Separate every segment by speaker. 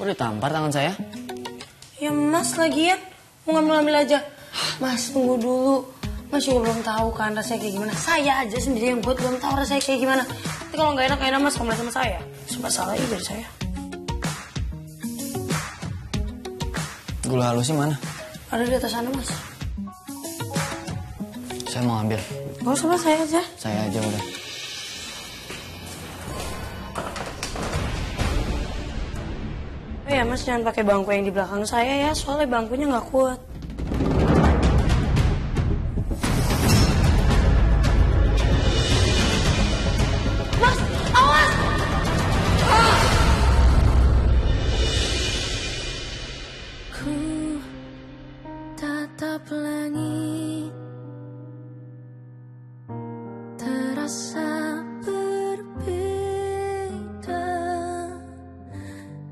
Speaker 1: Udah tampar tangan saya?
Speaker 2: Ya mas lagian mau ngambil aja. Mas tunggu dulu. Mas juga belum tahu kan rasanya kayak gimana. Saya aja sendiri yang buat belum tahu rasanya kayak gimana. Tapi kalau nggak enak mas komplain sama saya. Sempat salah ya dari saya.
Speaker 1: Gula halusnya mana?
Speaker 2: Ada di atas sana mas.
Speaker 1: Saya mau ambil.
Speaker 2: Gak usah mas, saya aja.
Speaker 1: Saya aja udah.
Speaker 2: Oh ya mas jangan pakai bangku yang di belakang saya ya. Soalnya bangkunya nggak kuat. Mas, awas! Ku tatap langit, terasa berbeda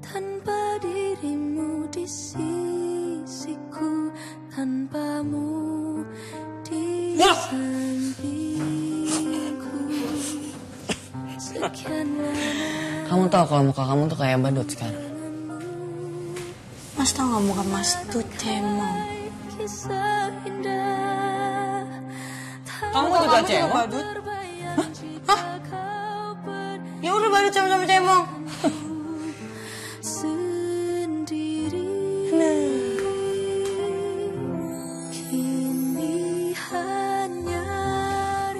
Speaker 2: tanpa dirimu di sisiku, tanpamu di sampingku. Sekian lama.
Speaker 1: Kamu tahu kalau muka kamu tuh kayak badut sekarang.
Speaker 2: Mas tau gak muka mas tuh cemong.
Speaker 1: Kamu juga cemong?
Speaker 2: Badut? Hah? Ya udah badut sama-sama cemong.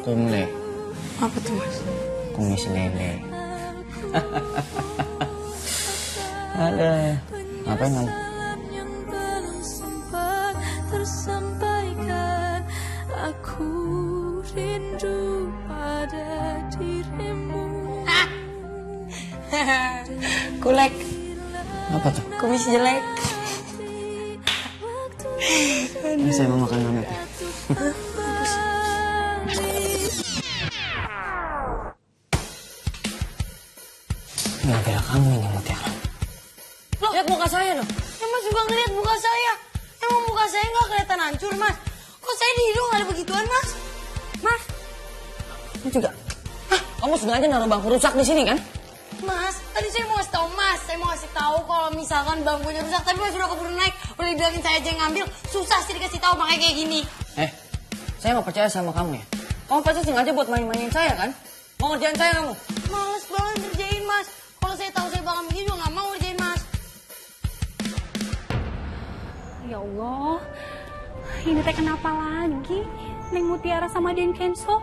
Speaker 1: Kumle.
Speaker 2: Apa tuh mas?
Speaker 1: Kumis lele. Ada. Ngapain kamu?
Speaker 2: Tersampaikan, aku rindu pada dirimu. Kulek.
Speaker 1: Apa tuh?
Speaker 2: Kumis jelek.
Speaker 1: Ini saya mau makan dulu. Nggak kira kamu ini Mutiara.
Speaker 2: Loh, lihat muka saya loh. Ya mas juga ngeliat muka saya. Emang muka saya nggak kelihatan hancur mas. Kok saya di hidung ada begituan mas? Mas.
Speaker 1: Kamu juga. Hah? Kamu sengaja naruh bangku rusak di sini kan?
Speaker 2: Mas, tadi saya mau ngasih tahu mas. Saya mau ngasih tahu kalau misalkan bangkunya rusak. Tapi mas udah keburu naik. Udah dibilangin saya aja yang ngambil. Susah sih dikasih tahu makanya kayak gini.
Speaker 1: Saya mau percaya sama kamu ya. Kamu pasti sengaja buat main-mainin saya kan? Mau ngerjain saya kamu?
Speaker 2: Males banget ngerjain mas. Kalau saya tahu saya bakal begini juga nggak mau ngerjain mas.
Speaker 3: Ya Allah, ini teh kenapa lagi? Neng Mutiara sama Den Kenzo.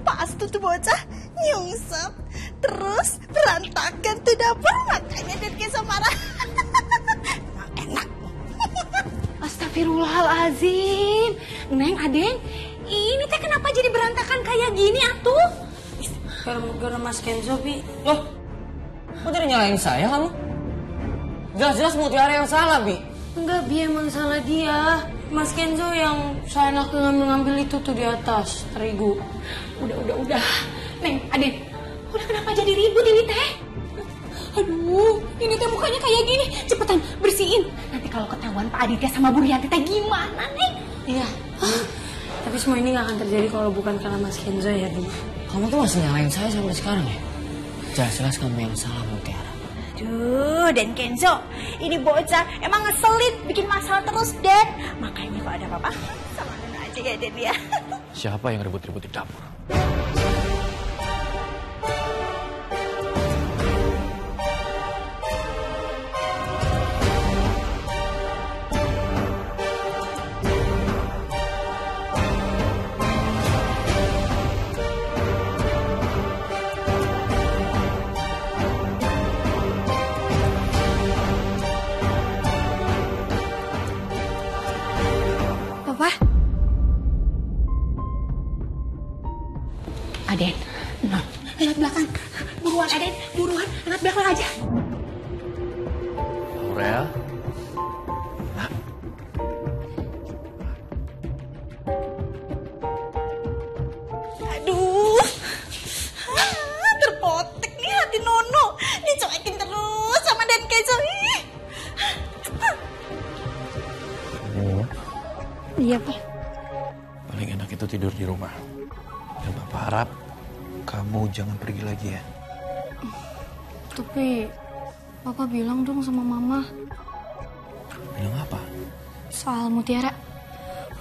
Speaker 4: Pasti tuh bocah nyungsep, terus berantakan tuh dapur, makanya Den Kenzo marah. Emang enak.
Speaker 3: Astagfirullahalazim. Neng, Aden, ini teh kenapa jadi berantakan kayak gini atuh?
Speaker 2: Gara-gara mas Kenzo, Pi.
Speaker 1: Loh, kok jadi nyalain saya kamu? Jelas-jelas Mutiara yang salah, Bi.
Speaker 2: Enggak, Bi, emang salah dia. Mas Kenzo yang seenaknya ngambil-ngambil itu tuh di atas terigu.
Speaker 3: Udah. Neng, Aden, udah kenapa jadi ribut ini teh? Aduh, ini teh mukanya kayak gini. Cepetan bersihin. Nanti kalau ketahuan Pak Aditya sama Bu Rianti teh gimana, Neng?
Speaker 2: Iya. Tapi semua ini gak akan terjadi kalau bukan karena mas Kenzo ya, Bi.
Speaker 1: Kamu tuh masih nyalain saya sampai sekarang ya? Jelas-jelas kamu yang salah, Mutiara.
Speaker 4: Aduh, Den Kenzo, ini bocah emang ngeselin, bikin masalah terus, Den. Makanya kalau ada apa-apa, sama Nona aja ya, Den ya.
Speaker 5: Siapa yang ribut-ribut di dapur?
Speaker 3: Papa? Aden, non, lewat belakang. Buruan, Aden, buruan, lewat belakang aja.
Speaker 5: Aurel?
Speaker 4: Aduh, terpotek nih hati Nono. Dicuekin terus sama Den Kenzo.
Speaker 2: Iya, Pak.
Speaker 5: Paling enak itu tidur di rumah. Dan Papa harap kamu jangan pergi lagi ya.
Speaker 2: Tapi Papa bilang dong sama Mama
Speaker 5: Bilang apa?
Speaker 2: soal Mutiara.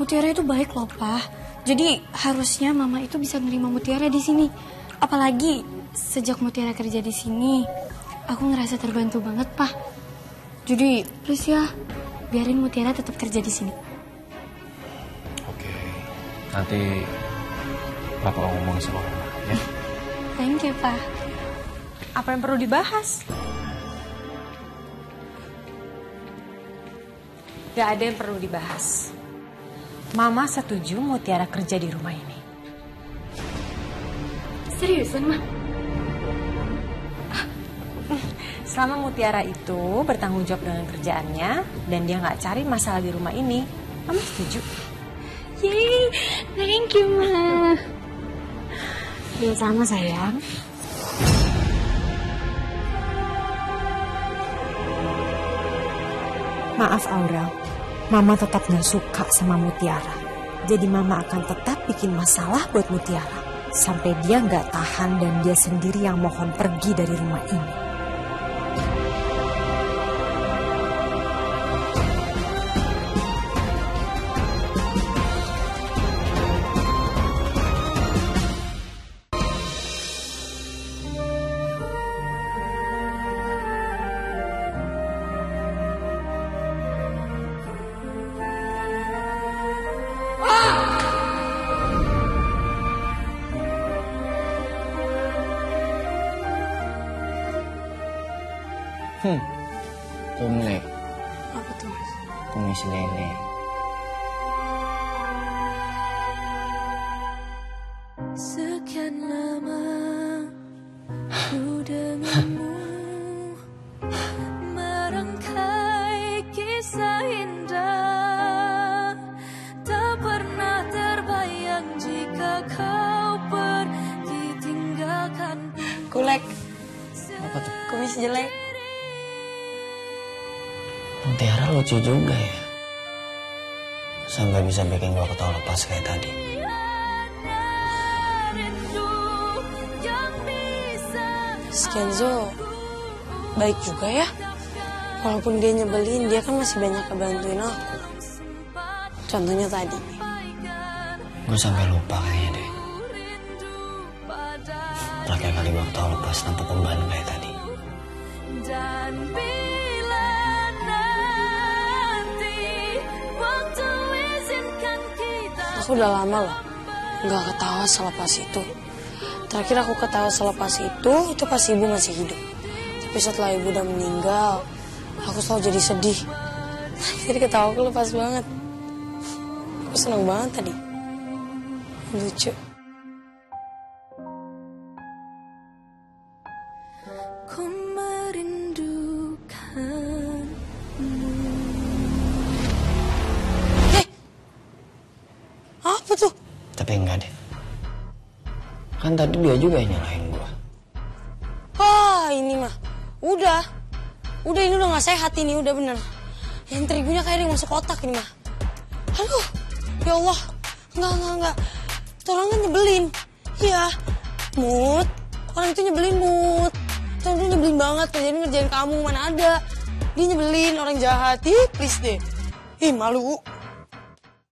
Speaker 2: Mutiara itu baik loh, Pak. Jadi harusnya Mama itu bisa nerima Mutiara di sini. Apalagi sejak Mutiara kerja di sini, aku ngerasa terbantu banget, Pak. Jadi please ya, biarin Mutiara tetap kerja di sini.
Speaker 5: Oke. Nanti Papa ngomong sama Mama ya.
Speaker 2: Thank you, Pak.
Speaker 4: Apa yang perlu dibahas?
Speaker 3: Gak ada yang perlu dibahas. Mama setuju Mutiara kerja di rumah ini.
Speaker 2: Seriusan, Ma?
Speaker 3: Selama Mutiara itu bertanggung jawab dengan kerjaannya dan dia nggak cari masalah di rumah ini, Mama setuju.
Speaker 2: Yeay, thank you, Ma.
Speaker 3: Ya sama sayang. Maaf Aurel, Mama tetap gak suka sama Mutiara. Jadi Mama akan tetap bikin masalah buat Mutiara. Sampai dia gak tahan dan dia sendiri yang mohon pergi dari rumah ini.
Speaker 1: Kumlek,
Speaker 2: Apa tuh, Mas?
Speaker 1: kumis nenek.
Speaker 6: Sekian lama ku denganmu merangkai kisah indah. Tak pernah terbayang jika kau pergi tinggalkan.
Speaker 2: Kulek,
Speaker 1: Apa tuh?
Speaker 2: kumis jelek.
Speaker 1: Mutiara lucu juga ya. Sampai bisa bikin gua ketawa lepas kayak tadi.
Speaker 2: Si Kenzo baik juga ya. Walaupun dia nyebelin, dia kan masih banyak ngebantuin aku. Contohnya tadi.
Speaker 1: Gue sampai lupa kayaknya deh. Terakhir kali gua ketawa lepas tanpa umpan kayak tadi.
Speaker 6: Dan bila nanti waktu izinkan kita.
Speaker 2: Aku udah lama loh nggak ketawa selepas itu. Terakhir aku ketawa selepas itu pas ibu masih hidup. Tapi setelah ibu udah meninggal, aku selalu jadi sedih. Jadi ketawa aku lepas banget. Aku seneng banget tadi. Lucu.
Speaker 6: Ku merindukan.
Speaker 2: Apa tuh?
Speaker 1: Tapi enggak deh. Kan tadi dia juga yang nyalahin gua.
Speaker 2: Ah, ini mah. Udah ini udah gak sehat ini, udah bener. Yang terigunya kayak ada yang masuk kotak ini mah. Aduh, ya Allah. Enggak. Tuh orang kan nyebelin. Iya. Mut, orang itu nyebelin, Mut. Orang itu nyebelin banget, ngerjain kamu, mana ada. Dia nyebelin, orang jahat. Ih, please deh. Ih, malu.